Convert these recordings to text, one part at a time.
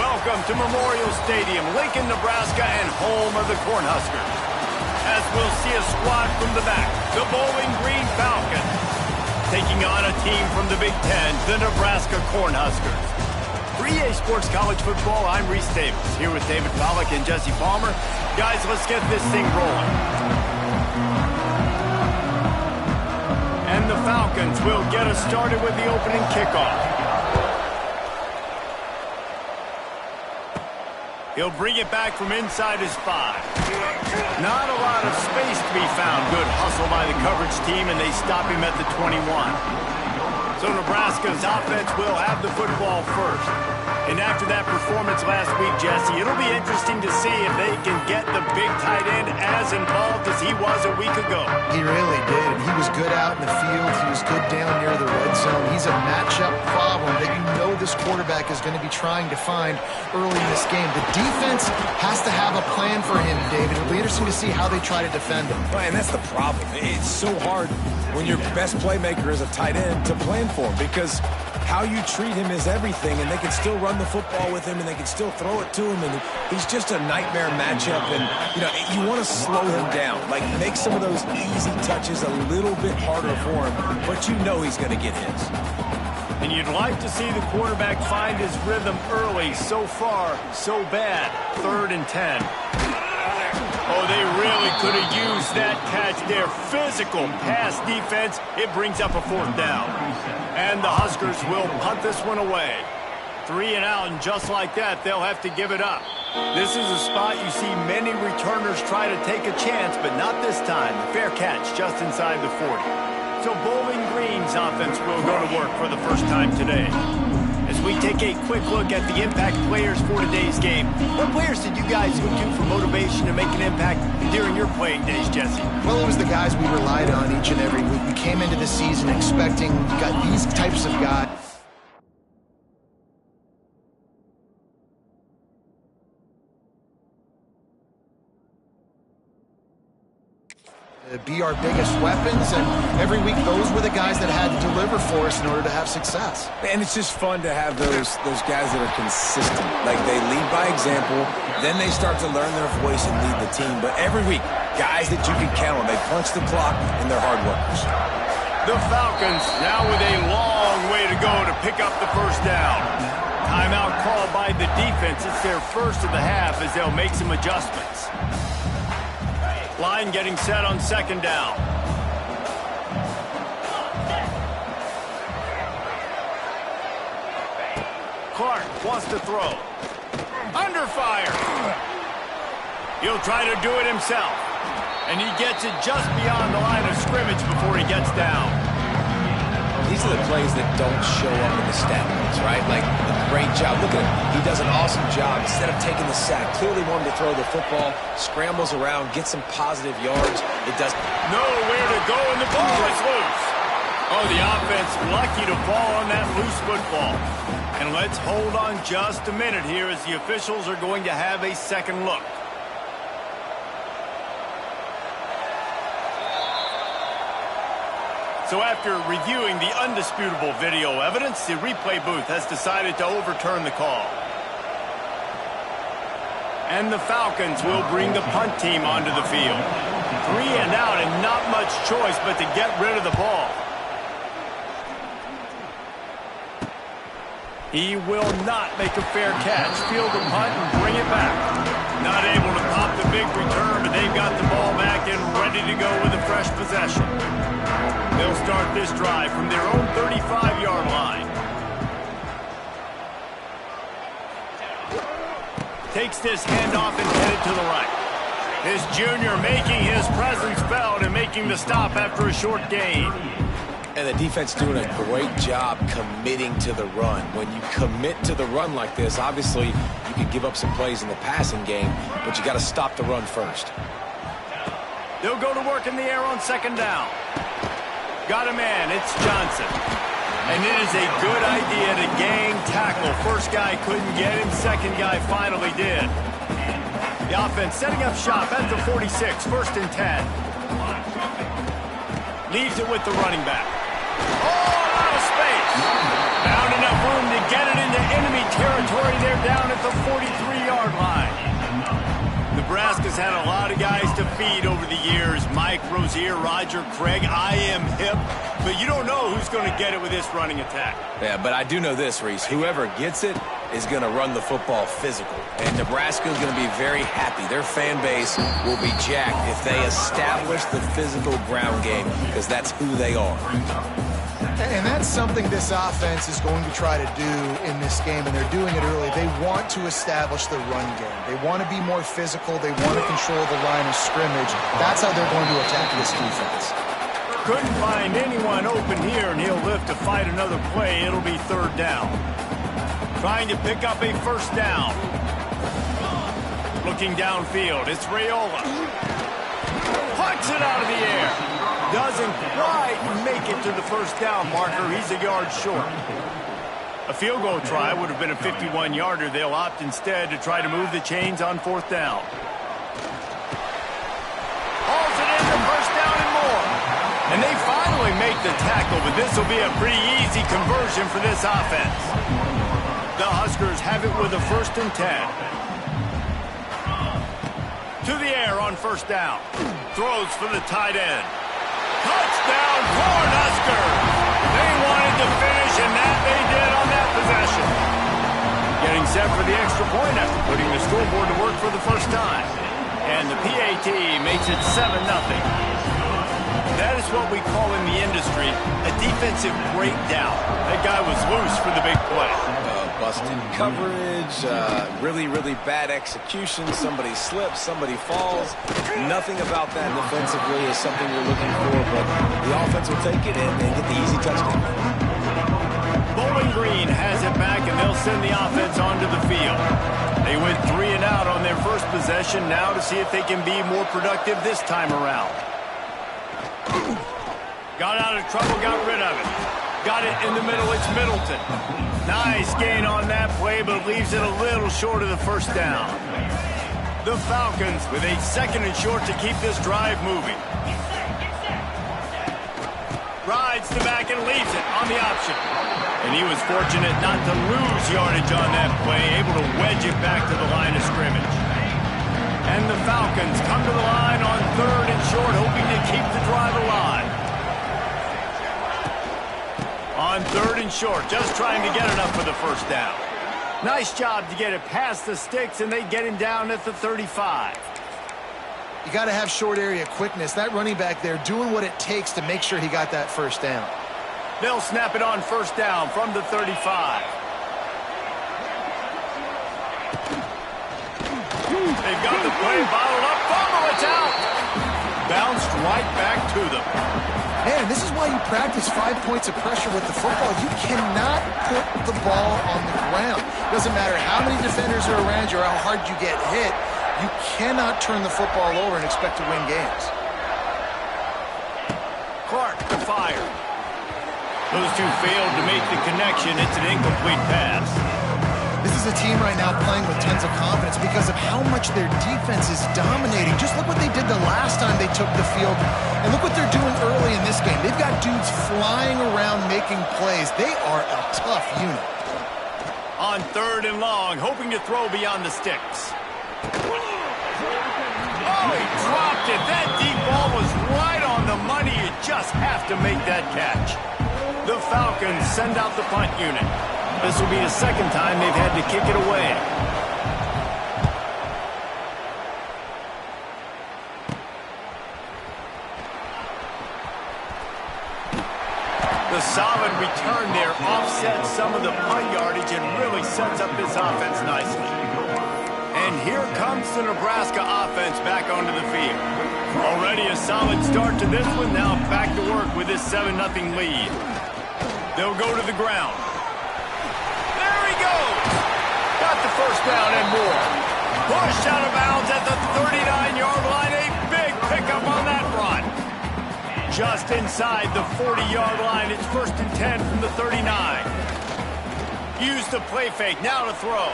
Welcome to Memorial Stadium, Lincoln, Nebraska, and home of the Cornhuskers. As we'll see a squad from the back, the Bowling Green Falcons, taking on a team from the Big Ten, the Nebraska Cornhuskers. For EA Sports College Football, I'm Reese Davis, here with David Pollack and Jesse Palmer. Guys, let's get this thing rolling. And the Falcons will get us started with the opening kickoff. He'll bring it back from inside his 5. Not a lot of space to be found. Good hustle by the coverage team, and they stop him at the 21. So Nebraska's offense will have the football first. And after that performance last week, Jesse, it'll be interesting to see if they can get the big tight end as involved as he was a week ago. He really did, and he was good out in the field. He was good down near the red zone. He's a matchup problem that you know this quarterback is going to be trying to find early in this game. The defense has to have a plan for him, David. It'll be interesting to see how they try to defend him. Right, and that's the problem. It's so hard when your best playmaker is a tight end to plan for him, because how you treat him is everything, and they can still run the football with him, and they can still throw it to him, and he's just a nightmare matchup. And you want to slow him down, like make some of those easy touches a little bit harder for him, but you know he's going to get his. And you'd like to see the quarterback find his rhythm early. So far, so bad. 3rd and 10. Oh, they really could have used that catch there. Physical pass defense. It brings up a 4th down. And the Huskers will punt this one away. 3 and out, and just like that, they'll have to give it up. This is a spot you see many returners try to take a chance, but not this time. The fair catch just inside the 40. So Bowling Green's offense will go to work for the first time today. As we take a quick look at the impact players for today's game, what players did you guys go to for motivation to make an impact during your playing days, Jesse? Well, it was the guys we relied on each and every week. We came into the season expecting these types of guys to be our biggest weapons, and every week those were the guys that had to deliver for us in order to have success. And it's just fun to have those guys that are consistent. Like, they lead by example, then they start to learn their voice and lead the team. But every week, guys that you can count on, they punch the clock, and they're hard workers. The Falcons now with a long way to go to pick up the first down. Timeout called by the defense. It's their first of the half as they'll make some adjustments. Line getting set on 2nd down. Clark wants to throw. Under fire. He'll try to do it himself. And he gets it just beyond the line of scrimmage before he gets down. These are the plays that don't show up in the stat books, right? Like, a great job. Look at him. He does an awesome job. Instead of taking the sack, clearly wanted to throw the football, scrambles around, gets some positive yards. It does nowhere to go, and the ball is loose. Oh, the offense lucky to fall on that loose football. And let's hold on just a minute here as the officials are going to have a second look. So after reviewing the undisputable video evidence, the replay booth has decided to overturn the call. And the Falcons will bring the punt team onto the field. 3 and out, and not much choice but to get rid of the ball. He will not make a fair catch. Field the punt and bring it back. Not able to pop the big return, but they've got the ball back and ready to go with a fresh possession. They'll start this drive from their own 35-yard line. Takes this handoff and headed to the right. This junior making his presence felt and making the stop after a short gain. And the defense doing a great job committing to the run. When you commit to the run like this, obviously you can give up some plays in the passing game, but you got to stop the run first. They'll go to work in the air on 2nd down. Got a man, it's Johnson. And it is a good idea to gang tackle. First guy couldn't get him, second guy finally did. The offense setting up shop at the 46, 1st and 10. Leaves it with the running back. Oh, out of space. Found enough room to get it into enemy territory there start down at the 43-yard line. Nebraska's had a lot of guys to feed over the years. Mike, Rozier, Roger, Craig. I am hip. But you don't know who's going to get it with this running attack. Yeah, but I do know this, Reese. Whoever gets it is going to run the football physical. And Nebraska is going to be very happy. Their fan base will be jacked if they establish the physical ground game, because that's who they are. And that's something this offense is going to try to do in this game, and they're doing it early. They want to establish the run game. They want to be more physical. They want to control the line of scrimmage. That's how they're going to attack this defense. Couldn't find anyone open here, and he'll lift to fight another play. It'll be third down. Trying to pick up a first down. Looking downfield, it's Raiola. Puts it out of the air. Doesn't quite make it to the first down marker. He's a yard short. A field goal try would have been a 51-yarder. They'll opt instead to try to move the chains on fourth down. Hauls it in for first down and more. And they finally make the tackle, but this will be a pretty easy conversion for this offense. The Huskers have it with a 1st and 10. To the air on first down. Throws for the tight end. Touchdown, Cornhuskers! They wanted to finish, and that they did on that possession. Getting set for the extra point after putting the scoreboard to work for the first time. And the PAT makes it 7-0. That is what we call in the industry a defensive breakdown. That guy was loose for the big play. Busted coverage, really, really bad execution. Somebody slips, somebody falls. Nothing about that defensively is something you're looking for, but the offense will take it and get the easy touchdown. Bowling Green has it back, and they'll send the offense onto the field. They went 3 and out on their first possession, now to see if they can be more productive this time around. Got out of trouble, got rid of it. Got it in the middle, it's Middleton. Nice gain on that play, but leaves it a little short of the first down. The Falcons with a 2nd and short to keep this drive moving. Rides the back and leaves it on the option. And he was fortunate not to lose yardage on that play, able to wedge it back to the line of scrimmage. And the Falcons come to the line on 3rd and short, hoping to keep the drive alive. On 3rd and short, just trying to get enough for the first down. Nice job to get it past the sticks, and they get him down at the 35. You got to have short area quickness. That running back there doing what it takes to make sure he got that first down. They'll snap it on first down from the 35. They've got the play bottled up. Fumble, it's out. Bounced right back to them. Man, this is why you practice 5 points of pressure with the football. You cannot put the ball on the ground. Doesn't matter how many defenders are around you or how hard you get hit. You cannot turn the football over and expect to win games. Clark to fire. Those two failed to make the connection. It's an incomplete pass. This is a team right now playing with tons of confidence because of how much their defense is dominating. Just look what they did the last time they took the field, and look what they're doing early in this game. They've got dudes flying around making plays. They are a tough unit. On 3rd and long, hoping to throw beyond the sticks. Oh, he dropped it. That deep ball was right on the money. You just have to make that catch. The Falcons send out the punt unit. This will be the 2nd time they've had to kick it away. The solid return there offsets some of the punt yardage and really sets up this offense nicely. And here comes the Nebraska offense back onto the field. Already a solid start to this one. Now back to work with this 7-0 lead. They'll go to the ground. Got the first down and more. Pushed out of bounds at the 39-yard line. A big pickup on that run. Just inside the 40-yard line. It's 1st and 10 from the 39. Use the play fake. Now to throw.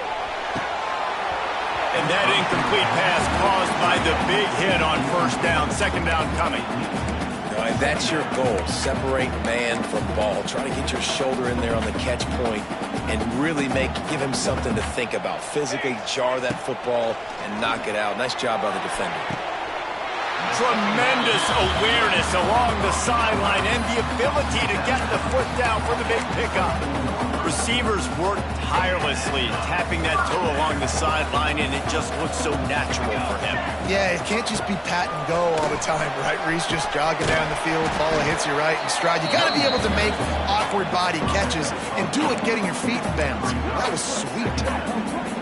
And that incomplete pass caused by the big hit on first down. 2nd down coming. And that's your goal. Separate man from ball. Try to get your shoulder in there on the catch point. and really give him something to think about. Physically jar that football and knock it out. Nice job by the defender. Tremendous awareness along the sideline and the ability to get the foot down for the big pickup. Receivers work tirelessly, tapping that toe along the sideline, and it just looks so natural for him. Yeah, it can't just be pat and go all the time, right? Where he's just jogging down the field, ball hits you right in stride. You got to be able to make awkward body catches and do it getting your feet in bounds. That was sweet.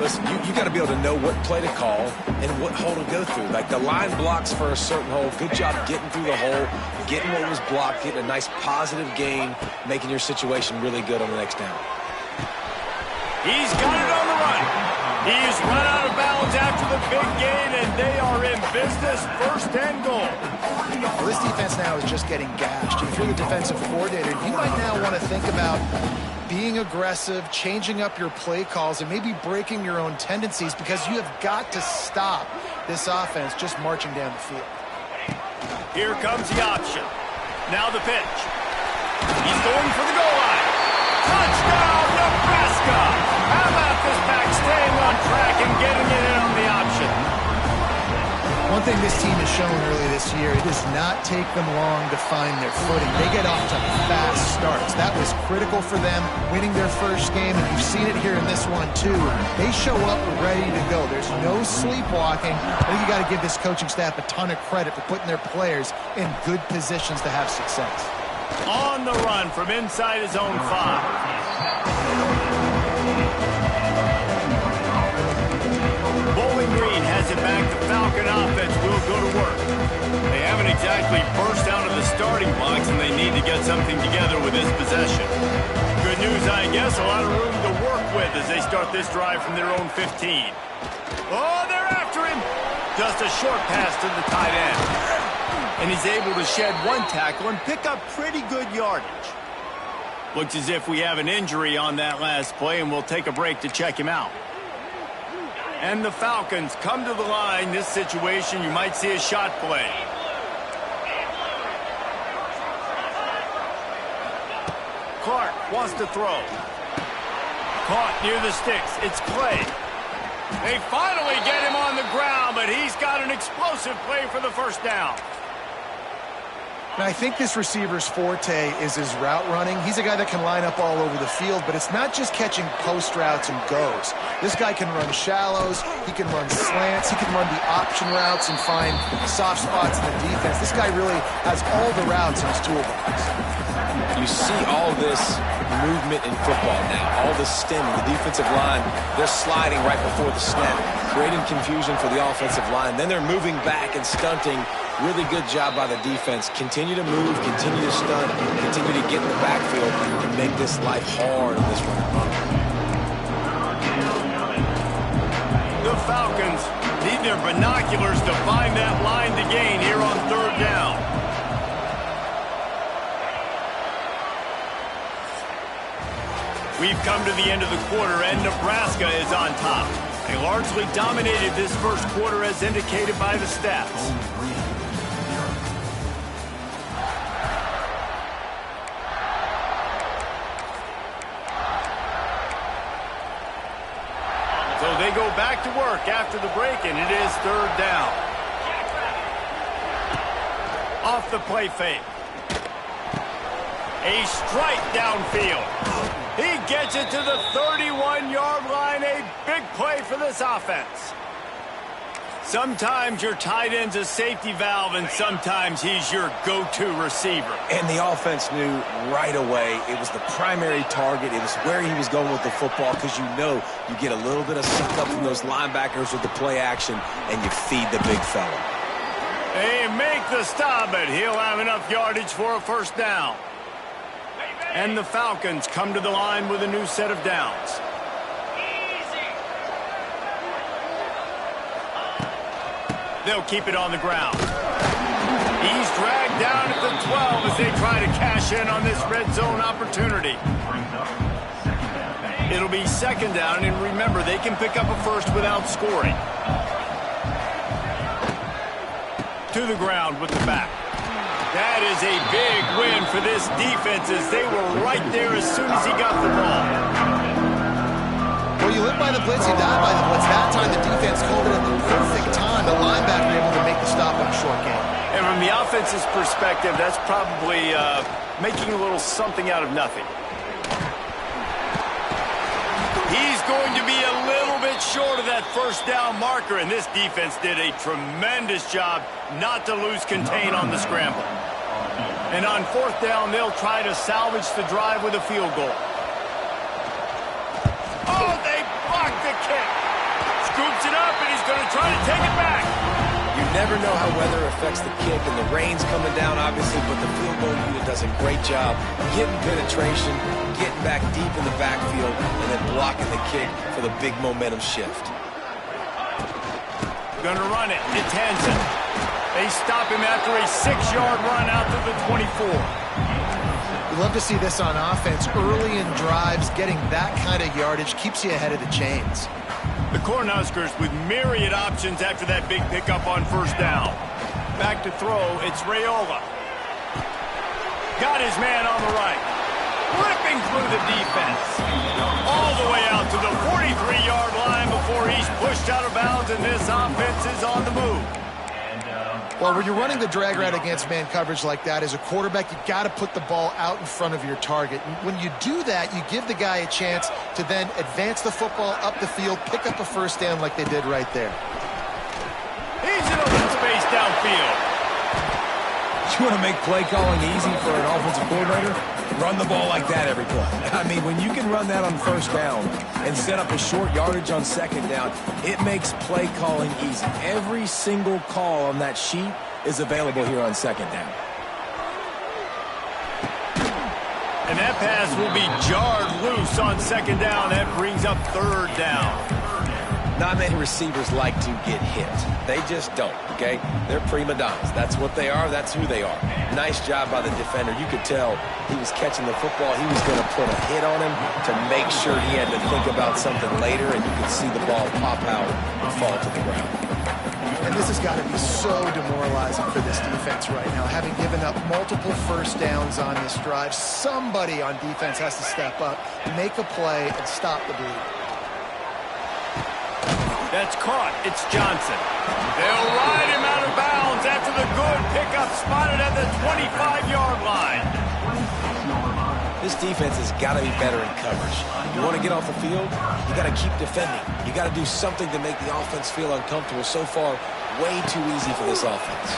Listen, you got to be able to know what play to call and what hole to go through. Like the line blocks for a certain hole. Good job getting through the hole, getting what was blocked, getting a nice positive gain, making your situation really good on the next down. He's got it on the run. He's run out of bounds after the big gain, and they are in business, 1st and goal. Well, this defense now is just getting gashed. If you're the defensive coordinator, you might now want to think about being aggressive, changing up your play calls, and maybe breaking your own tendencies, because you have got to stop this offense just marching down the field. Here comes the option. Now the pitch. He's going for the goal line. Touchdown, Nebraska! How about this back staying on track and getting it in on the option? One thing this team has shown early this year, it does not take them long to find their footing. They get off to fast starts. That was critical for them, winning their first game, and you've seen it here in this one too. They show up ready to go. There's no sleepwalking. I think you got to give this coaching staff a ton of credit for putting their players in good positions to have success. On the run from inside his own 5. Bowling Green has it back. The Falcon offense will go to work. They haven't exactly burst out of the starting blocks, and they need to get something together with this possession. Good news, I guess, a lot of room to work with as they start this drive from their own 15. Oh, they're after him. Just a short pass to the tight end. And he's able to shed one tackle and pick up pretty good yardage. Looks as if we have an injury on that last play, and we'll take a break to check him out. And the Falcons come to the line. This situation, you might see a shot play. Clark wants to throw. Caught near the sticks. It's Clay. They finally get him on the ground, but he's got an explosive play for the 1st down. Now, I think this receiver's forte is his route running. He's a guy that can line up all over the field, but it's not just catching post routes and goes. This guy can run shallows, he can run slants, he can run the option routes and find soft spots in the defense. This guy really has all the routes in his toolbox. You see all this movement in football now, all the stemming, the defensive line, they're sliding right before the snap, creating confusion for the offensive line. Then they're moving back and stunting. Really good job by the defense. Continue to move, continue to stunt, continue to get in the backfield and make this life hard on this run. The Falcons need their binoculars to find that line to gain here on 3rd down. We've come to the end of the quarter, and Nebraska is on top. They largely dominated this 1st quarter as indicated by the stats. So they go back to work after the break, and it is 3rd down. Off the play fake. A strike downfield. He gets it to the 31-yard line. A big play for this offense. Sometimes your tight end's a safety valve, and sometimes he's your go-to receiver. And the offense knew right away it was the primary target. It was where he was going with the football, because you know you get a little bit of suck up from those linebackers with the play action, and you feed the big fella. They make the stop, but he'll have enough yardage for a 1st down. And the Falcons come to the line with a new set of downs. They'll keep it on the ground. He's dragged down at the 12 as they try to cash in on this red zone opportunity. It'll be 2nd down, and remember, they can pick up a 1st without scoring. To the ground with the back. That is a big win for this defense, as they were right there as soon as he got the ball. lived by the blitz, he died by the blitz. That time the defense called it at the perfect time. The linebacker able to make the stop on a short game. And from the offense's perspective, that's probably making a little something out of nothing. He's going to be a little bit short of that first down marker, and this defense did a tremendous job not to lose contain on the scramble. And on fourth down, they'll try to salvage the drive with a field goal. Oh, they blocked the kick. Scoops it up, and he's going to try to take it back. You never know how weather affects the kick, and the rain's coming down, obviously, but the field goal unit does a great job getting penetration, getting back deep in the backfield, and then blocking the kick for the big momentum shift. Going to run it. It's Hansen. They stop him after a 6-yard run out to the 24. We love to see this on offense. Early in drives, getting that kind of yardage keeps you ahead of the chains. The Cornhuskers with myriad options after that big pickup on first down. Back to throw, it's Raiola. Got his man on the right. Ripping through the defense. All the way out to the 43-yard line before he's pushed out of bounds, and this offense is on the move. Well, when you're running the drag route against man coverage like that, as a quarterback, you got to put the ball out in front of your target. And when you do that, you give the guy a chance to then advance the football up the field, pick up a first down like they did right there. He's in open space downfield. You want to make play calling easy for an offensive coordinator? Run the ball like that every play. I mean, when you can run that on first down and set up a short yardage on second down, it makes play calling easy. Every single call on that sheet is available here on second down. And that pass will be jarred loose on second down. That brings up third down. Not many receivers like to get hit. They just don't, okay? They're prima donnas. That's what they are. That's who they are. Nice job by the defender. You could tell he was catching the football. He was going to put a hit on him to make sure he had to think about something later, and you could see the ball pop out and fall to the ground. And this has got to be so demoralizing for this defense right now. Having given up multiple first downs on this drive, somebody on defense has to step up, make a play, and stop the bleed. That's caught. It's Johnson. They'll ride him out of bounds after the good pickup spotted at the 25-yard line. This defense has got to be better in coverage. You want to get off the field, you got to keep defending. You got to do something to make the offense feel uncomfortable. So far, way too easy for this offense.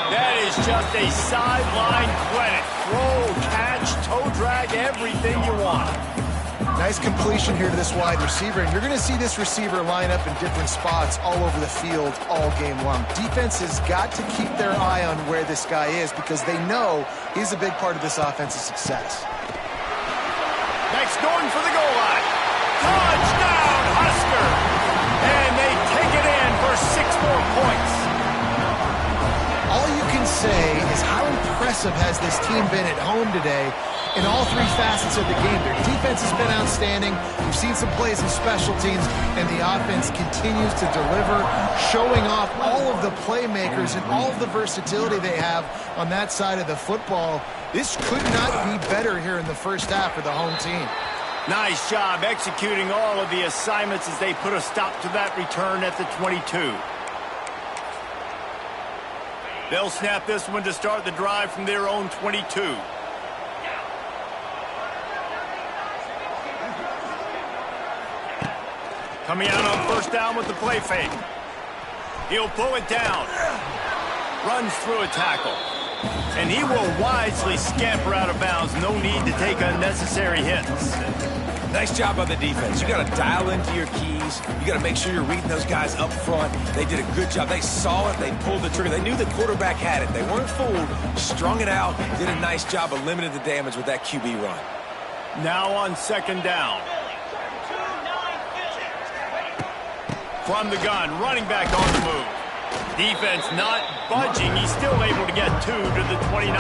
That is just a sideline clinic. Throw, catch, toe drag, everything you want. Nice completion here to this wide receiver, and you're going to see this receiver line up in different spots all over the field all game long. Defense has got to keep their eye on where this guy is because they know he's a big part of this offense's success. Next, going for the goal line. Touchdown, Husker! And they take it in for 6 more points. All you can say is how impressive has this team been at home today in all 3 facets of the game. Their defense has been outstanding. We've seen some plays in special teams, and the offense continues to deliver, showing off all of the playmakers and all of the versatility they have on that side of the football. This could not be better here in the first half for the home team. Nice job executing all of the assignments as they put a stop to that return at the 22. They'll snap this one to start the drive from their own 22. Coming out on first down with the play fake. He'll pull it down. Runs through a tackle. And he will wisely scamper out of bounds. No need to take unnecessary hits. Nice job by the defense. You got to dial into your keys. You got to make sure you're reading those guys up front. They did a good job. They saw it. They pulled the trigger. They knew the quarterback had it. They weren't fooled. Strung it out. Did a nice job of limiting the damage with that QB run. Now on second down. From the gun, running back on the move. Defense not budging. He's still able to get 2 to the 29.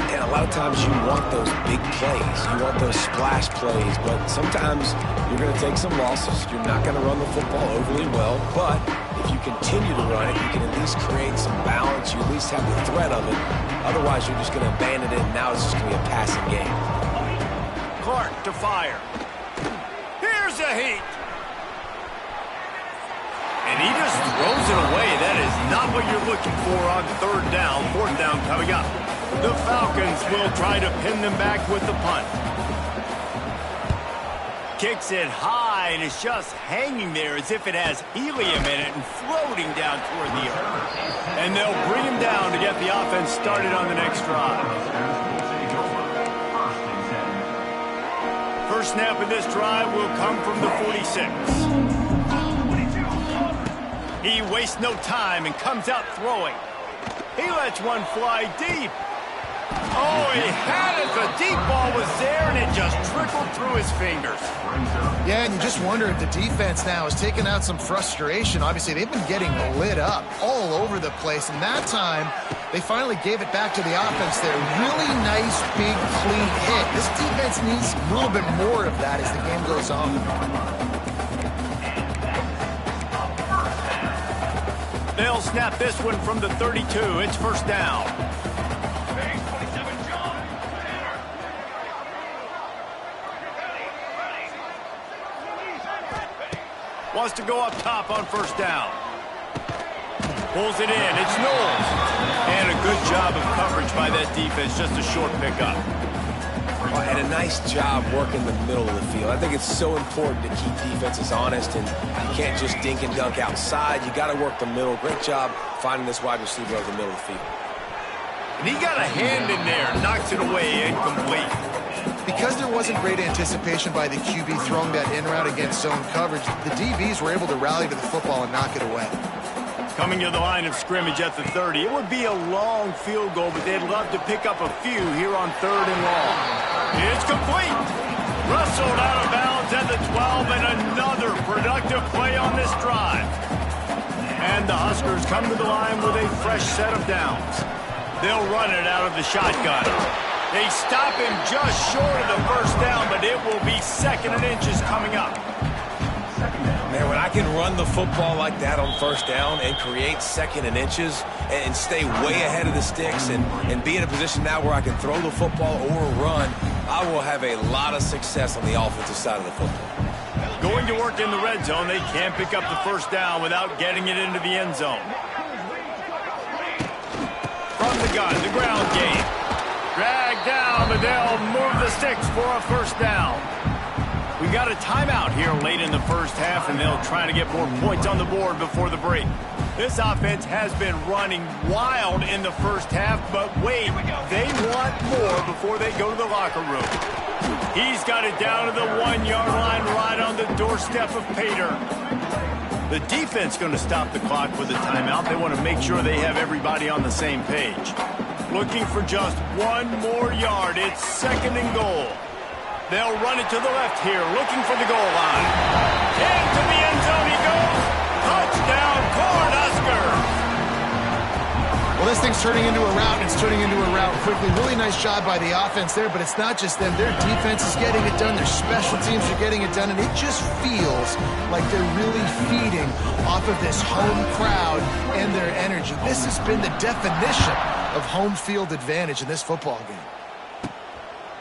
And a lot of times you want those big plays. You want those splash plays. But sometimes you're going to take some losses. You're not going to run the football overly well. But if you continue to run it, you can at least create some balance. You at least have the threat of it. Otherwise, you're just going to abandon it. And now it's just going to be a passing game. Clark to fire. Here's bunch of heat. And he just throws it away. That is not what you're looking for on third down. Fourth down coming up. The Falcons will try to pin them back with the punt. Kicks it high, and it's just hanging there as if it has helium in it and floating down toward the earth. And they'll bring him down to get the offense started on the next drive. First snap of this drive will come from the 46. He wastes no time and comes out throwing. He lets one fly deep. Oh, he had it. The deep ball was there, and it just trickled through his fingers. Yeah, and you just wonder if the defense now has taken out some frustration. Obviously, they've been getting lit up all over the place, and that time they finally gave it back to the offense there. Really nice, big, clean hit. This defense needs a little bit more of that as the game goes on. They'll snap this one from the 32. It's first down. Wants to go up top on first down. Pulls it in. It's Knowles. And a good job of coverage by that defense. Just a short pickup. And a nice job working the middle of the field. I think it's so important to keep defenses honest, and you can't just dink and dunk outside. You got to work the middle. Great job finding this wide receiver over the middle of the field. And he got a hand in there. Knocks it away. Incomplete. Because there wasn't great anticipation by the QB throwing that in route against zone coverage, the DBs were able to rally to the football and knock it away. Coming to the line of scrimmage at the 30. It would be a long field goal, but they'd love to pick up a few here on third and long. It's complete. Wrestled out of bounds at the 12, and another productive play on this drive. And the Huskers come to the line with a fresh set of downs. They'll run it out of the shotgun. They stop him just short of the first down, but it will be second and inches coming up. Man, when I can run the football like that on first down and create second and inches and stay way ahead of the sticks and be in a position now where I can throw the football or run, I will have a lot of success on the offensive side of the football. Going to work in the red zone, they can't pick up the first down without getting it into the end zone. From the gun, the ground game. Dragged down, but they'll move the sticks for a first down. We got a timeout here late in the first half, and they'll try to get more points on the board before the break. This offense has been running wild in the first half, but wait, they want more before they go to the locker room. He's got it down to the 1-yard line right on the doorstep of Pater. The defense going to stop the clock with a timeout. They want to make sure they have everybody on the same page. Looking for just one more yard. It's second and goal. They'll run it to the left here, looking for the goal line. Into the end zone he goes. Touchdown, Cornhuskers. Well, this thing's turning into a rout, and it's turning into a rout quickly. Really nice job by the offense there, but it's not just them. Their defense is getting it done. Their special teams are getting it done, and it just feels like they're really feeding off of this home crowd and their energy. This has been the definition of home field advantage in this football game.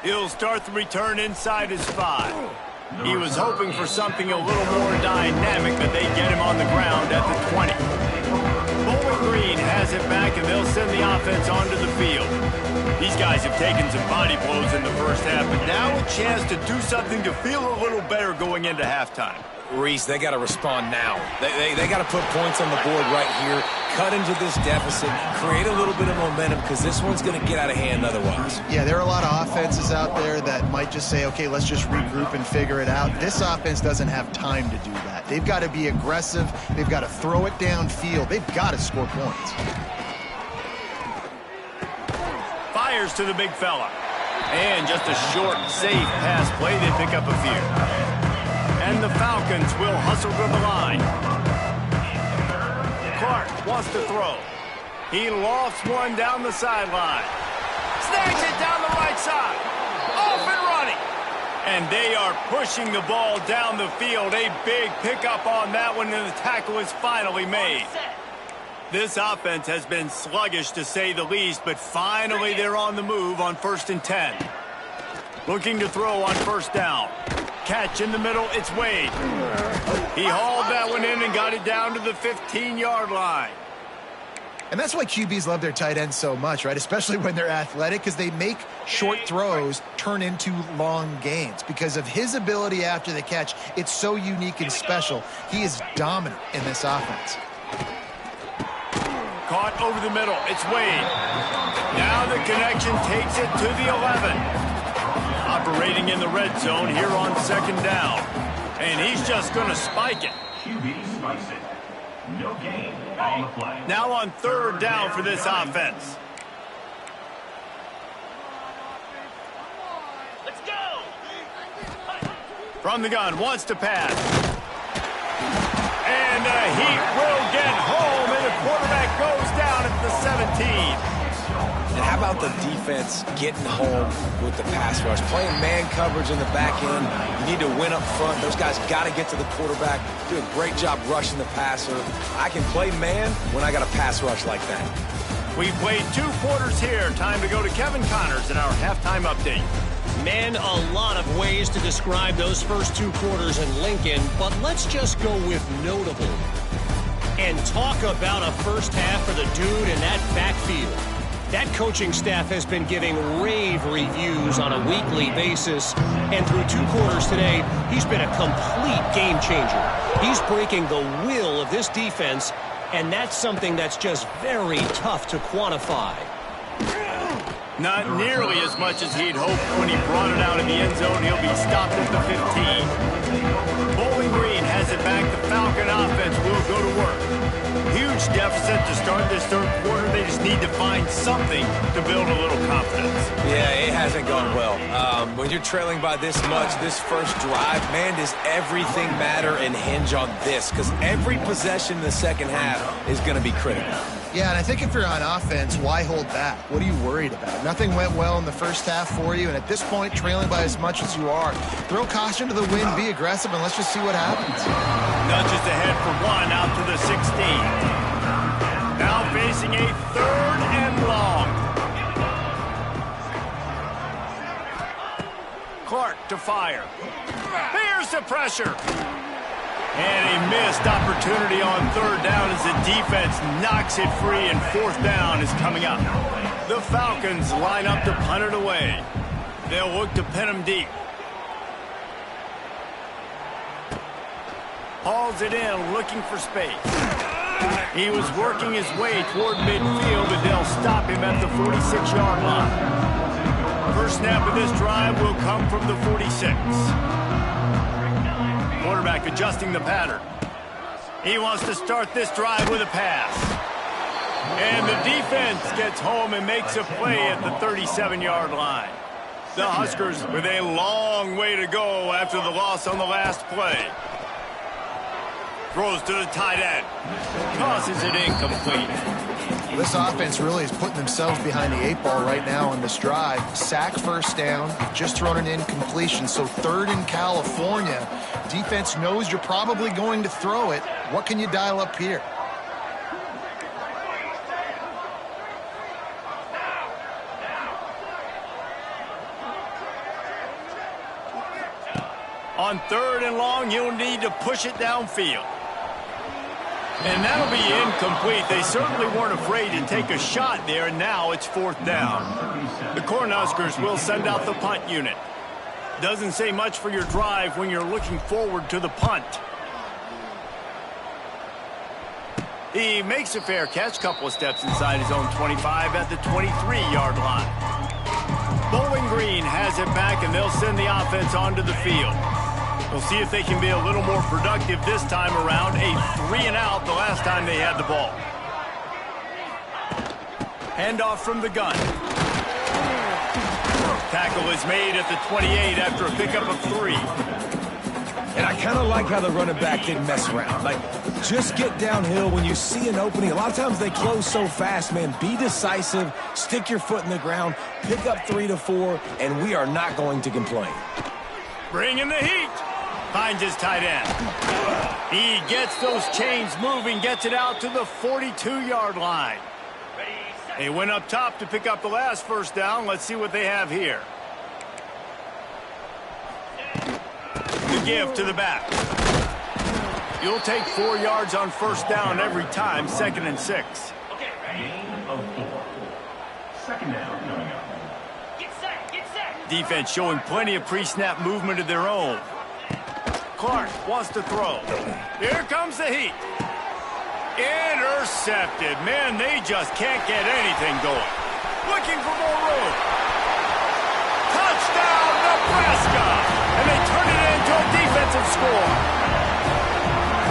He'll start the return inside his 5. He was hoping for something a little more dynamic, but they get him on the ground at the 20. Bowling Green has it back, and they'll send the offense onto the field. These guys have taken some body blows in the first half, but now a chance to do something to feel a little better going into halftime. Reese, they got to respond now. They got to put points on the board right here, cut into this deficit, create a little bit of momentum, because this one's going to get out of hand otherwise. Yeah, there are a lot of offenses out there that might just say, okay, let's just regroup and figure it out. This offense doesn't have time to do that. They've got to be aggressive. They've got to throw it downfield. They've got to score points. Fires to the big fella. And just a short, safe pass play. They pick up a few. And the Falcons will hustle to the line. Clark wants to throw. He lofts one down the sideline. Snags it down the right side. Off and running. And they are pushing the ball down the field. A big pickup on that one, and the tackle is finally made. This offense has been sluggish, to say the least, but finally they're on the move on 1st and 10. Looking to throw on first down. Catch in the middle, it's Wade. He hauled that one in and got it down to the 15-yard line. And that's why QBs love their tight ends so much, right? Especially when they're athletic, because they make short throws turn into long gains. Because of his ability after the catch, it's so unique and special. He is dominant in this offense. Caught over the middle, it's Wade. Now the connection takes it to the 11. Operating in the red zone here on second down. And he's just going to spike it. QB spikes it. No gain on the play. Now on third down for this offense. Let's go! From the gun, wants to pass. And he will get home, and the quarterback goes down at the 17. And how about the defense getting home with the pass rush? Playing man coverage in the back end. You need to win up front. Those guys got to get to the quarterback. Do a great job rushing the passer. I can play man when I got a pass rush like that. We've played 2 quarters here. Time to go to Kevin Connors in our halftime update. Man, a lot of ways to describe those first 2 quarters in Lincoln, but let's just go with notable. And talk about a first half for the dude in that backfield. That coaching staff has been giving rave reviews on a weekly basis, and through 2 quarters today, he's been a complete game changer. He's breaking the will of this defense, and that's something that's just very tough to quantify. Not nearly as much as he'd hoped when he brought it out in the end zone. He'll be stopped at the 15. Bowling Green has it back. The Falcon offense will go to work. Huge deficit to start this third quarter. They just need to find something to build a little confidence. Yeah, it hasn't gone well. When you're trailing by this much, this first drive, man, does everything matter and hinge on this? Because every possession in the second half is going to be critical. Yeah, and I think if you're on offense, why hold back? What are you worried about? Nothing went well in the first half for you, and at this point, trailing by as much as you are, throw caution to the wind, be aggressive, and let's just see what happens. Nudges ahead for 1 out to the 16. Now facing a 3rd and long. Clark to fire. Here's the pressure. And a missed opportunity on 3rd down as the defense knocks it free, and 4th down is coming up. The Falcons line up to punt it away. They'll look to pin him deep. Hauls it in, looking for space. He was working his way toward midfield, but they'll stop him at the 46-yard line. First snap of this drive will come from the 46. Quarterback adjusting the pattern. He wants to start this drive with a pass. And the defense gets home and makes a play at the 37-yard line. The Huskers with a long way to go after the loss on the last play. Throws to the tight end. Tosses it incomplete. This offense really is putting themselves behind the 8 ball right now on this drive. Sack, first down, just thrown an incompletion. So 3rd in California. Defense knows you're probably going to throw it. What can you dial up here? On 3rd and long, you'll need to push it downfield. And that'll be incomplete. They certainly weren't afraid to take a shot there, and now it's 4th down. The Cornhuskers will send out the punt unit. Doesn't say much for your drive when you're looking forward to the punt. He makes a fair catch, couple of steps inside his own 25 at the 23-yard line. Bowling Green has it back, and they'll send the offense onto the field. We'll see if they can be a little more productive this time around. A 3-and-out the last time they had the ball. Handoff from the gun. Tackle is made at the 28 after a pickup of 3. And I kind of like how the running back didn't mess around. Like, just get downhill when you see an opening. A lot of times they close so fast, man. Be decisive, stick your foot in the ground, pick up 3 to 4, and we are not going to complain. Bring in the heat. Finds his tight end. He gets those chains moving, gets it out to the 42-yard line. They went up top to pick up the last first down. Let's see what they have here. give to the back. You'll take 4 yards on first down every time, 2nd and 6. Gain of 4. Second down coming up. Get set. Defense showing plenty of pre-snap movement of their own. Clark wants to throw. Here comes the heat. Intercepted. Man, they just can't get anything going. Looking for more room. Touchdown, Nebraska! And they turn it into a defensive score.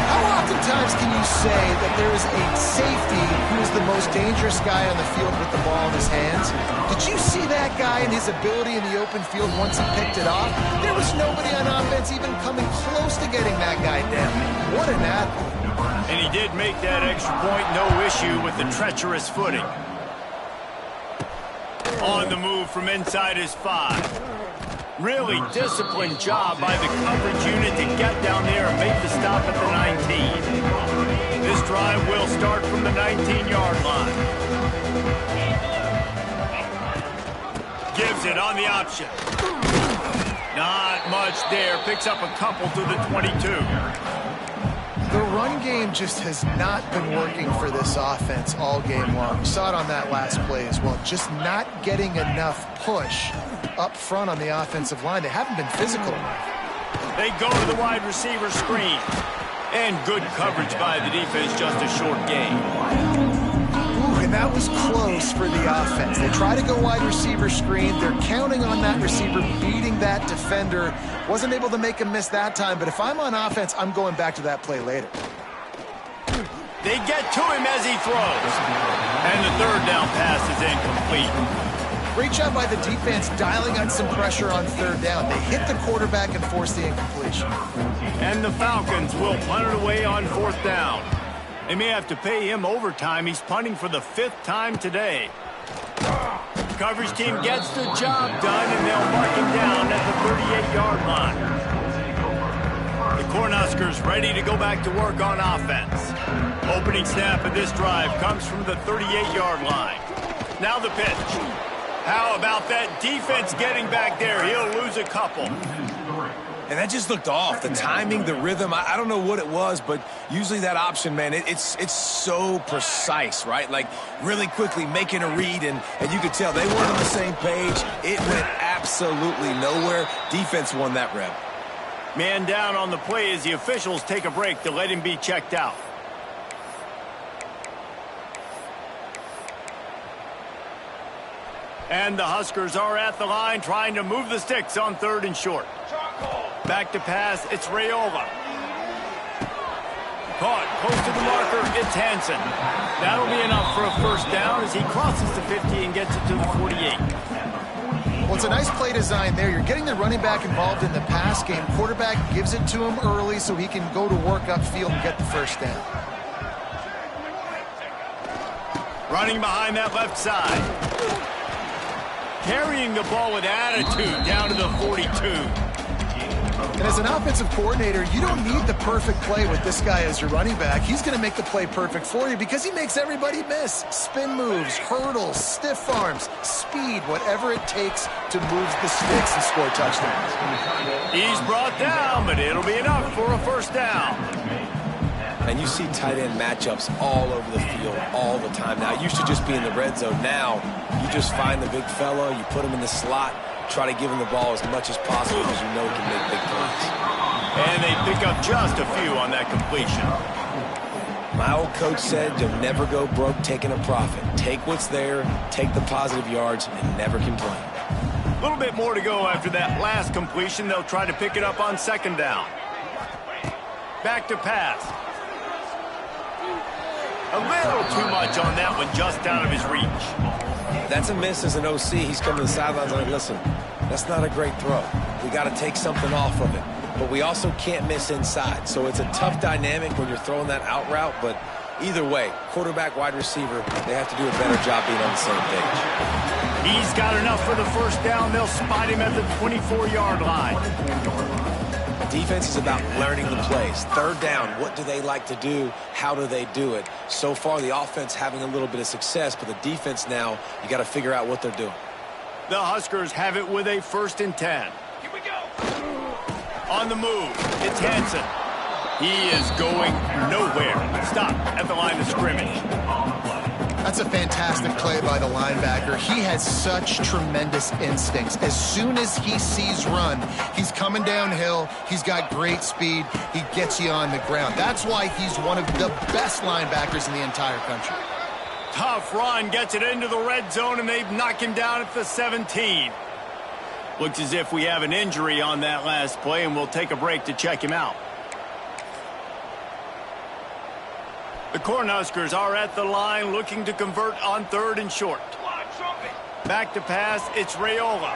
How oftentimes can you say that there is a safety who is the most dangerous guy on the field with the ball in his hands? Did you see that guy and his ability in the open field once he picked it off? There was nobody on offense even coming close to getting that guy down. What an athlete. And he did make that extra point, no issue with the treacherous footing. On the move from inside his 5. Really disciplined job by the coverage unit to get down there and make the stop at the 19. This drive will start from the 19-yard line. Gives it on the option. Not much there. Picks up a couple to the 22. The run game just has not been working for this offense all game long. We saw it on that last play as well. Just not getting enough push up front on the offensive line. They haven't been physical enough. They go to the wide receiver screen. And good coverage by the defense, just a short gain. Ooh, and that was close for the offense. They try to go wide receiver screen. They're counting on that receiver beating that defender. Wasn't able to make him miss that time, but if I'm on offense, I'm going back to that play later. They get to him as he throws. And the 3rd down pass is incomplete. Great job by the defense dialing on some pressure on 3rd down. They hit the quarterback and forced the incompletion. And the Falcons will punt it away on 4th down. They may have to pay him overtime. He's punting for the 5th time today. Coverage team gets the job done, and they'll mark him down at the 38-yard line. The Cornhuskers ready to go back to work on offense. Opening snap of this drive comes from the 38-yard line. Now the pitch. How about that defense getting back there? He'll lose a couple. And that just looked off. The timing, the rhythm, I don't know what it was, but usually that option, man, it's so precise, right? Like really quickly making a read, and you could tell they weren't on the same page. It went absolutely nowhere. Defense won that rep. Man down on the play as the officials take a break to let him be checked out. And the Huskers are at the line trying to move the sticks on 3rd and short. Back to pass, it's Rayola. Caught, close to the marker, it's Hansen. That'll be enough for a first down as he crosses the 50 and gets it to the 48. Well, it's a nice play design there. You're getting the running back involved in the pass game. Quarterback gives it to him early so he can go to work upfield and get the first down. Running behind that left side. Carrying the ball with attitude down to the 42. And as an offensive coordinator, you don't need the perfect play with this guy as your running back. He's going to make the play perfect for you because he makes everybody miss. Spin moves, hurdles, stiff arms, speed, whatever it takes to move the sticks and score touchdowns. He's brought down, but it'll be enough for a first down. And you see tight end matchups all over the field all the time. Now, it used to just be in the red zone. Now, you just find the big fella, you put him in the slot, try to give him the ball as much as possible because you know he can make big plays. And they pick up just a few on that completion. My old coach said you'll never go broke taking a profit. Take what's there, take the positive yards, and never complain. A little bit more to go after that last completion. They'll try to pick it up on 2nd down. Back to pass. A little too much on that one, just out of his reach. That's a miss as an OC. He's coming to the sidelines like, listen, that's not a great throw. We got to take something off of it. But we also can't miss inside. So it's a tough dynamic when you're throwing that out route. But either way, quarterback, wide receiver, they have to do a better job being on the same page. He's got enough for the first down. They'll spot him at the 24-yard line. Defense is about learning the plays. 3rd down, what do they like to do? How do they do it? So far, the offense having a little bit of success, but the defense now, you got to figure out what they're doing. The Huskers have it with a 1st and 10. Here we go. On the move, it's Hansen. He is going nowhere. Stop at the line of scrimmage. That's a fantastic play by the linebacker. He has such tremendous instincts. As soon as he sees run, he's coming downhill. He's got great speed. He gets you on the ground. That's why he's one of the best linebackers in the entire country. Tough run, gets it into the red zone, and they knock him down at the 17. Looks as if we have an injury on that last play, and we'll take a break to check him out. The Cornhuskers are at the line looking to convert on 3rd and short. Back to pass, it's Raiola.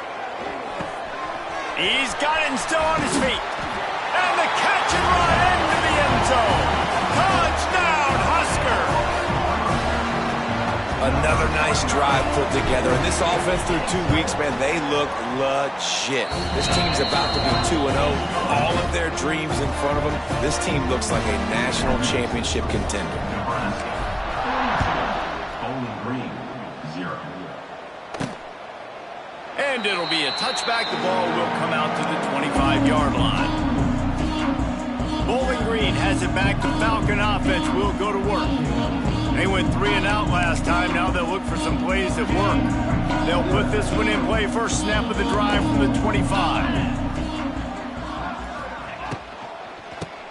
He's got it and still on his feet. And the catch and run into the end zone. Touchdown, Husker! Another nice drive put together. And this offense through 2 weeks, man, they look legit. This team's about to be 2-0. All of their dreams in front of them. This team looks like a national championship contender. Bowling Green, 0. And it'll be a touchback. The ball will come out to the 25-yard line. Bowling Green has it back. The Falcon offense will go to work. They went 3 and out last time. Now they'll look for some plays that work. They'll put this one in play. First snap of the drive from the 25.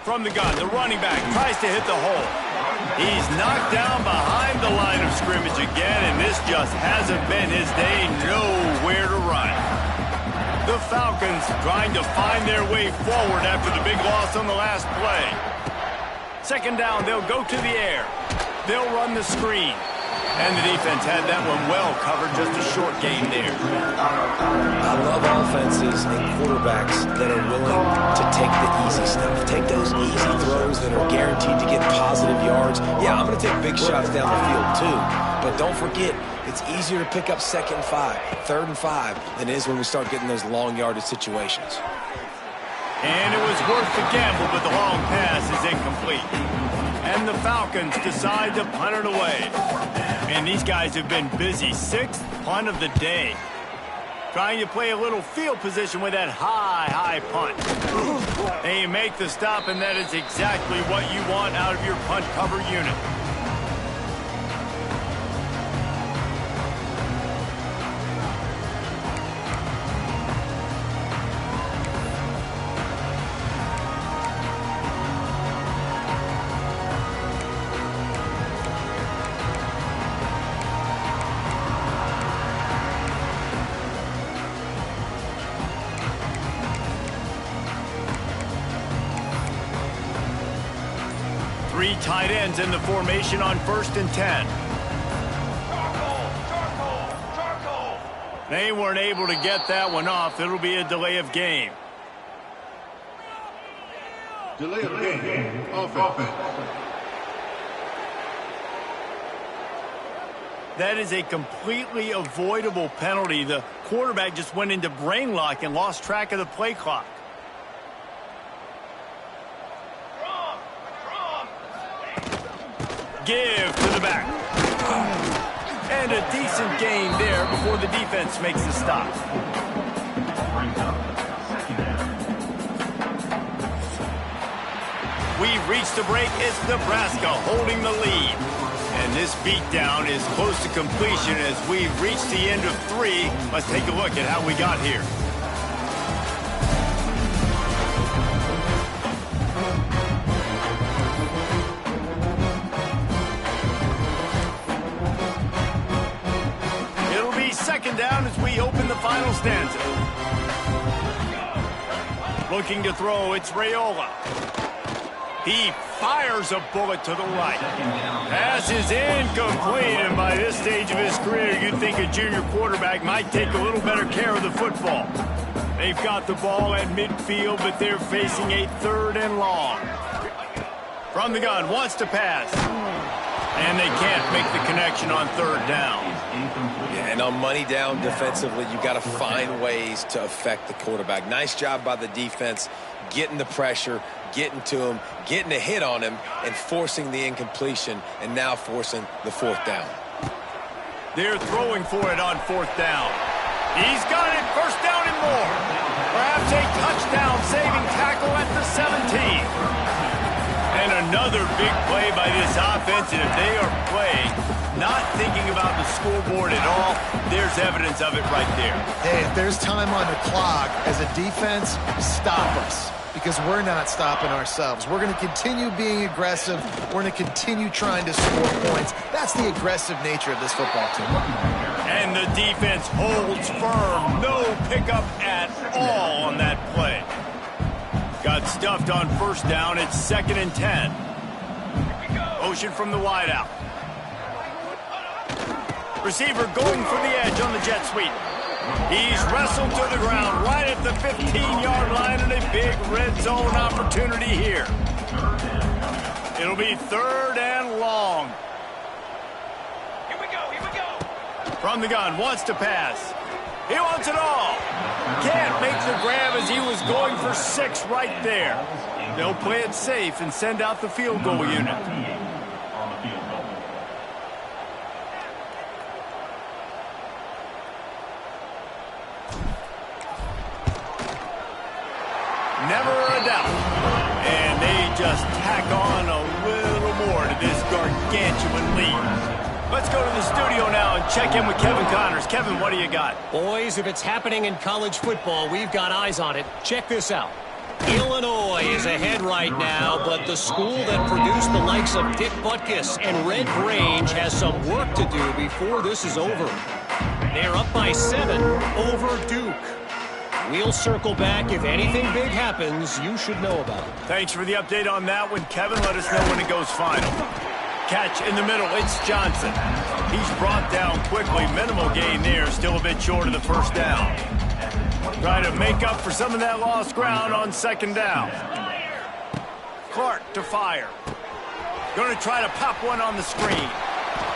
From the gun, the running back tries to hit the hole. He's knocked down behind the line of scrimmage again, and this just hasn't been his day. Nowhere to run. The Falcons trying to find their way forward after the big loss on the last play. 2nd down, they'll go to the air. They'll run the screen. And the defense had that one well covered, just a short game there. I love offenses and quarterbacks that are willing to take the easy stuff. Take those easy throws that are guaranteed to get positive yards. Yeah, I'm going to take big shots down the field too. But don't forget, it's easier to pick up 2nd and 5, 3rd and 5 than it is when we start getting those long yardage situations. And it was worth the gamble, but the long pass is incomplete. And the Falcons decide to punt it away. And these guys have been busy. 6th punt of the day. Trying to play a little field position with that high punt. They make the stop, and that is exactly what you want out of your punt cover unit. Three tight ends in the formation on 1st and 10. They weren't able to get that one off. It'll be a delay of game. Delay of game. Offense. That is a completely avoidable penalty. The quarterback just went into brain lock and lost track of the play clock. Give to the back. And a decent gain there before the defense makes the stop. We've reached the break. It's Nebraska holding the lead. And this beatdown is close to completion as we've reached the end of 3. Let's take a look at how we got here. Down as we open the final stanza. Looking to throw, it's Raiola. He fires a bullet to the right. Pass is incomplete, and by this stage of his career, you'd think a junior quarterback might take a little better care of the football. They've got the ball at midfield, but they're facing a 3rd and long. From the gun, wants to pass. And they can't make the connection on 3rd down. And on money down defensively, you got to find ways to affect the quarterback. Nice job by the defense, getting the pressure, getting to him, getting a hit on him, and forcing the incompletion, and now forcing the 4th down. They're throwing for it on 4th down. He's got it, 1st down and more. Perhaps That's a touchdown-saving tackle at the 17. And another big play by this offense, and if they are playing, not thinking about the scoreboard at all, there's evidence of it right there. Hey, if there's time on the clock, as a defense, stop us. Because we're not stopping ourselves. We're going to continue being aggressive. We're going to continue trying to score points. That's the aggressive nature of this football team. And the defense holds firm. No pickup at all on that play. Got stuffed on first down. It's 2nd and 10. Motion from the wideout. Receiver going for the edge on the jet sweep. He's wrestled to the ground right at the 15-yard line, and a big red zone opportunity here. It'll be 3rd and long. Here we go. From the gun, wants to pass. He wants it all. Can't make the grab as he was going for 6 right there. They'll play it safe and send out the field goal unit. Never a doubt. And they just tack on a little more to this gargantuan lead. Let's go to the studio now and check in with Kevin Connors. Kevin, what do you got? Boys, if it's happening in college football, we've got eyes on it. Check this out. Illinois is ahead right now, but the school that produced the likes of Dick Butkus and Red Grange has some work to do before this is over. They're up by 7 over Duke. We'll circle back. If anything big happens, you should know about it. Thanks for the update on that one, Kevin. Let us know when it goes final. Catch in the middle. It's Johnson. He's brought down quickly. Minimal gain there. Still a bit short of the first down. Trying to make up for some of that lost ground on 2nd down. Clark to fire. Going to try to pop one on the screen.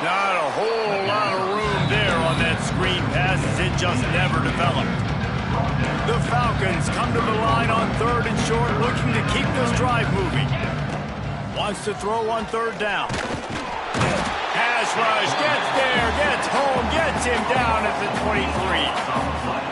Not a whole lot of room there on that screen pass as it just never developed. The Falcons come to the line on 3rd and short, looking to keep this drive moving. Wants to throw on 3rd down. Pass rush, gets there, gets home, gets him down at the 23.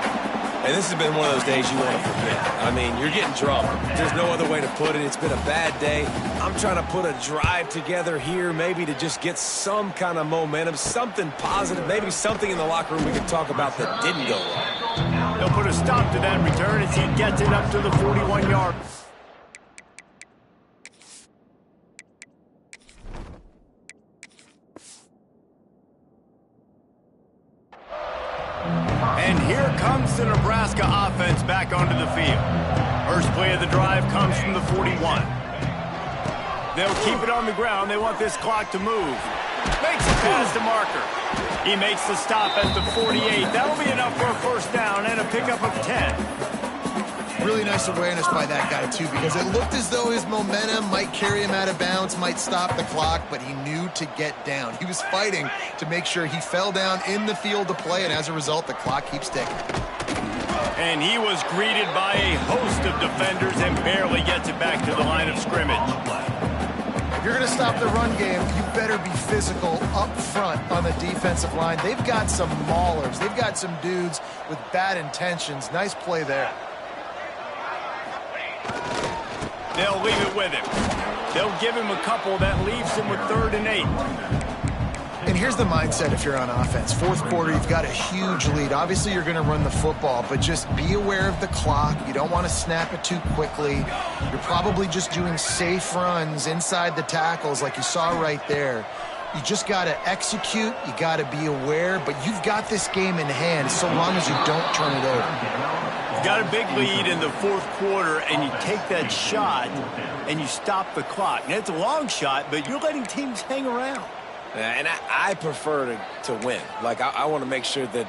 And this has been one of those days you want to forget. I mean, you're getting drunk. There's no other way to put it. It's been a bad day. I'm trying to put a drive together here, maybe to just get some kind of momentum, something positive, maybe something in the locker room we can talk about that didn't go wrong. They'll put a stop to that return as he gets it up to the 41-yard. And here comes the Nebraska offense back onto the field. First play of the drive comes from the 41. They'll keep it on the ground. They want this clock to move. Makes a pass to Marker. He makes the stop at the 48. That'll be enough for a first down and a pickup of 10. Really nice awareness by that guy, too, because it looked as though his momentum might carry him out of bounds, might stop the clock, but he knew to get down. He was fighting to make sure he fell down in the field to play, and as a result, the clock keeps ticking. And he was greeted by a host of defenders and barely gets it back to the line of scrimmage. If you're going to stop the run game, you better be physical up front on the defensive line. They've got some maulers. They've got some dudes with bad intentions. Nice play there. They'll leave it with him. They'll give him a couple. That leaves him with 3rd and 8. And here's the mindset if you're on offense. 4th quarter, you've got a huge lead. Obviously, you're going to run the football, but just be aware of the clock. You don't want to snap it too quickly. You're probably just doing safe runs inside the tackles like you saw right there. You just got to execute. You got to be aware, but you've got this game in hand so long as you don't turn it over. You've got a big lead in the 4th quarter, and you take that shot, and you stop the clock. Now, it's a long shot, but you're letting teams hang around. And I prefer to win. Like, I want to make sure that,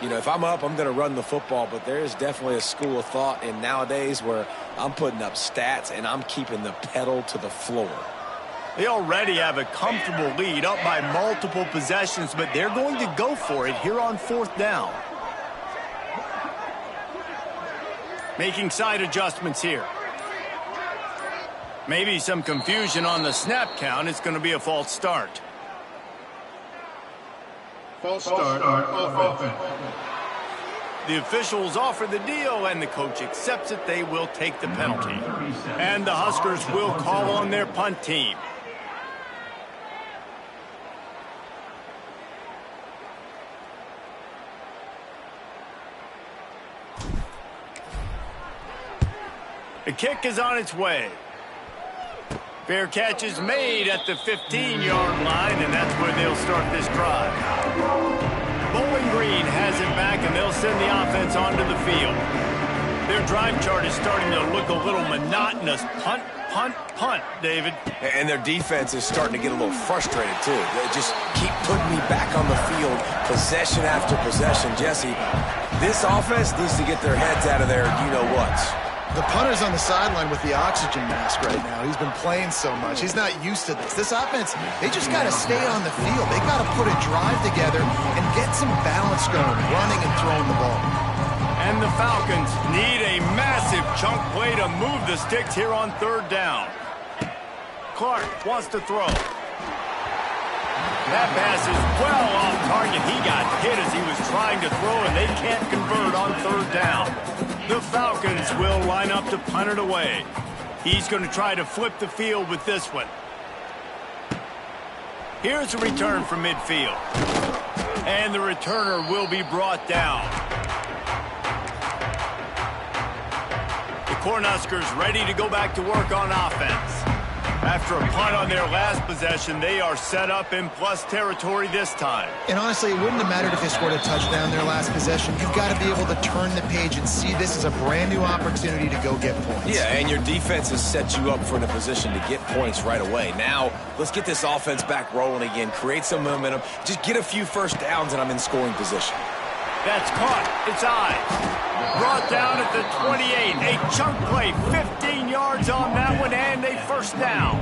you know, if I'm up, I'm going to run the football. But there is definitely a school of thought in nowadays where I'm putting up stats and I'm keeping the pedal to the floor. They already have a comfortable lead up by multiple possessions, but they're going to go for it here on 4th down. Making side adjustments here. Maybe some confusion on the snap count. It's going to be a false start. False start on offense. The officials offer the deal, and the coach accepts it. They will take the penalty. And the Huskers will call on their punt team. The kick is on its way. Fair catch is made at the 15-yard line, and that's where they'll start this drive. Bowling Green has it back, and they'll send the offense onto the field. Their drive chart is starting to look a little monotonous. Punt, punt, punt, David. And their defense is starting to get a little frustrated, too. They just keep putting me back on the field, possession after possession. Jesse, this offense needs to get their heads out of their you-know-whats. The punter's on the sideline with the oxygen mask right now. He's been playing so much. He's not used to this. This offense, they just got to stay on the field. They got to put a drive together and get some balance going, running and throwing the ball. And the Falcons need a massive chunk play to move the sticks here on third down. Clark wants to throw. That pass is well off target. He got hit as he was trying to throw, and they can't convert on third down. The Falcons will line up to punt it away. He's going to try to flip the field with this one. Here's a return from midfield. And the returner will be brought down. The Cornhuskers ready to go back to work on offense. After a punt on their last possession, they are set up in plus territory this time. And honestly, it wouldn't have mattered if they scored a touchdown their last possession. You've got to be able to turn the page and see this as a brand new opportunity to go get points. Yeah, and your defense has set you up for a position to get points right away. Now, let's get this offense back rolling again, create some momentum, just get a few first downs, and I'm in scoring position. That's caught. It's Ives. Brought down at the 28. A chunk play. 15 yards on that one, and a first down.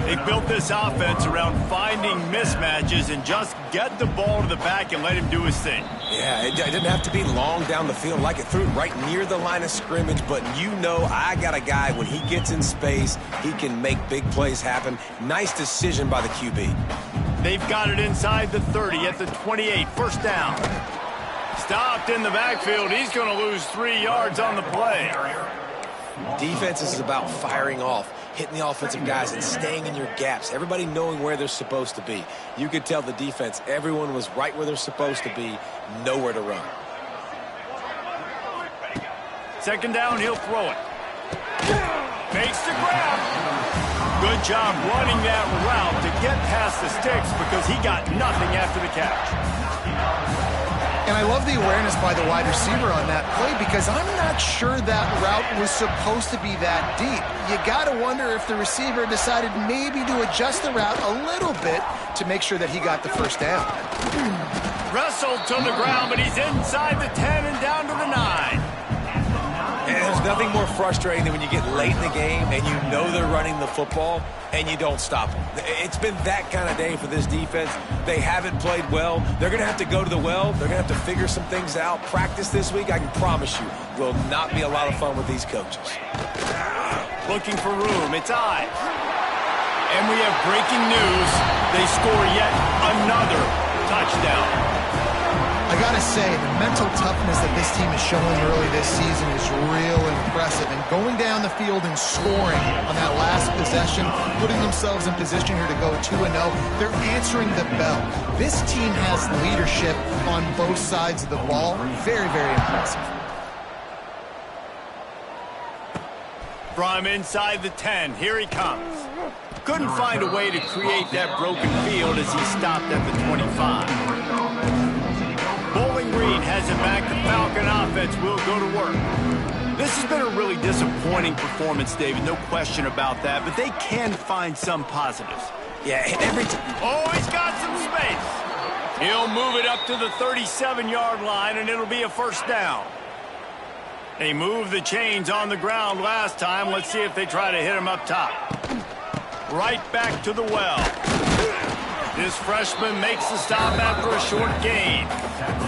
They built this offense around finding mismatches and just get the ball to the back and let him do his thing. Yeah, it didn't have to be long down the field. Like it threw it right near the line of scrimmage, but you know I got a guy, when he gets in space, he can make big plays happen. Nice decision by the QB. They've got it inside the 30 at the 28. First down. Stopped in the backfield. He's going to lose 3 yards on the play. Defense is about firing off, hitting the offensive guys, and staying in your gaps. Everybody knowing where they're supposed to be. You could tell the defense, everyone was right where they're supposed to be, nowhere to run. Second down, he'll throw it. Makes the grab. Good job running that route to get past the sticks because he got nothing after the catch. And I love the awareness by the wide receiver on that play because I'm not sure that route was supposed to be that deep. You got to wonder if the receiver decided maybe to adjust the route a little bit to make sure that he got the first down. Wrestled to the ground, but he's inside the 10 and down to the 9. And there's nothing more frustrating than when you get late in the game and you know they're running the football and you don't stop them. It's been that kind of day for this defense. They haven't played well. They're going to have to go to the well. They're going to have to figure some things out. Practice this week, I can promise you, will not be a lot of fun with these coaches. Looking for room. It's Ives. And we have breaking news. They score yet another touchdown. I gotta say, the mental toughness that this team is showing early this season is real impressive. And going down the field and scoring on that last possession, putting themselves in position here to go 2-0, they're answering the bell. This team has leadership on both sides of the ball. Very, very impressive. From inside the 10, here he comes. Couldn't find a way to create that broken field as he stopped at the 25. Bowling Green has it back. The Falcon offense will go to work. This has been a really disappointing performance, David. No question about that. But they can find some positives. Yeah, every time. Oh, he's got some space. He'll move it up to the 37-yard line, and it'll be a first down. They moved the chains on the ground last time. Let's see if they try to hit him up top. Right back to the well. This freshman makes the stop after a short gain.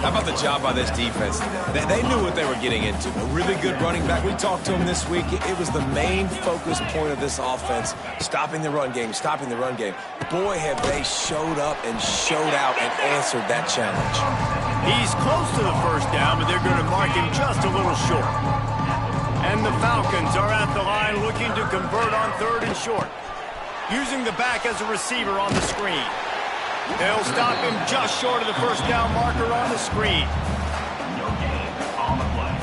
How about the job by this defense? They knew what they were getting into. A really good running back. We talked to him this week. It was the main focus point of this offense, stopping the run game, stopping the run game. Boy, have they showed up and showed out and answered that challenge. He's close to the first down, but they're going to mark him just a little short. And the Falcons are at the line looking to convert on 3rd and short. Using the back as a receiver on the screen. They'll stop him just short of the first down marker on the screen. No gain on the play.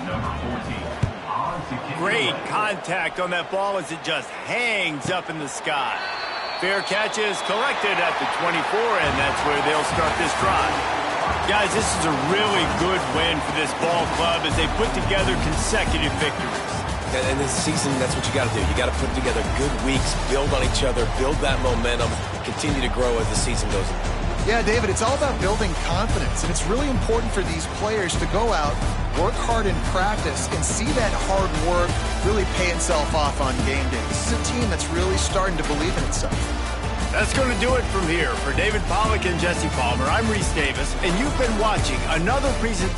Number 14. On to kick. Great contact on that ball as it just hangs up in the sky. Fair catch is collected at the 24, and that's where they'll start this drive. Guys, this is a really good win for this ball club as they put together consecutive victories. And this season, that's what you got to do. You got to put together good weeks, build on each other, build that momentum, continue to grow as the season goes on. Yeah, David, it's all about building confidence, and it's really important for these players to go out, work hard in practice, and see that hard work really pay itself off on game day. This is a team that's really starting to believe in itself. That's going to do it from here. For David Pollack and Jesse Palmer, I'm Reese Davis, and you've been watching another presentation.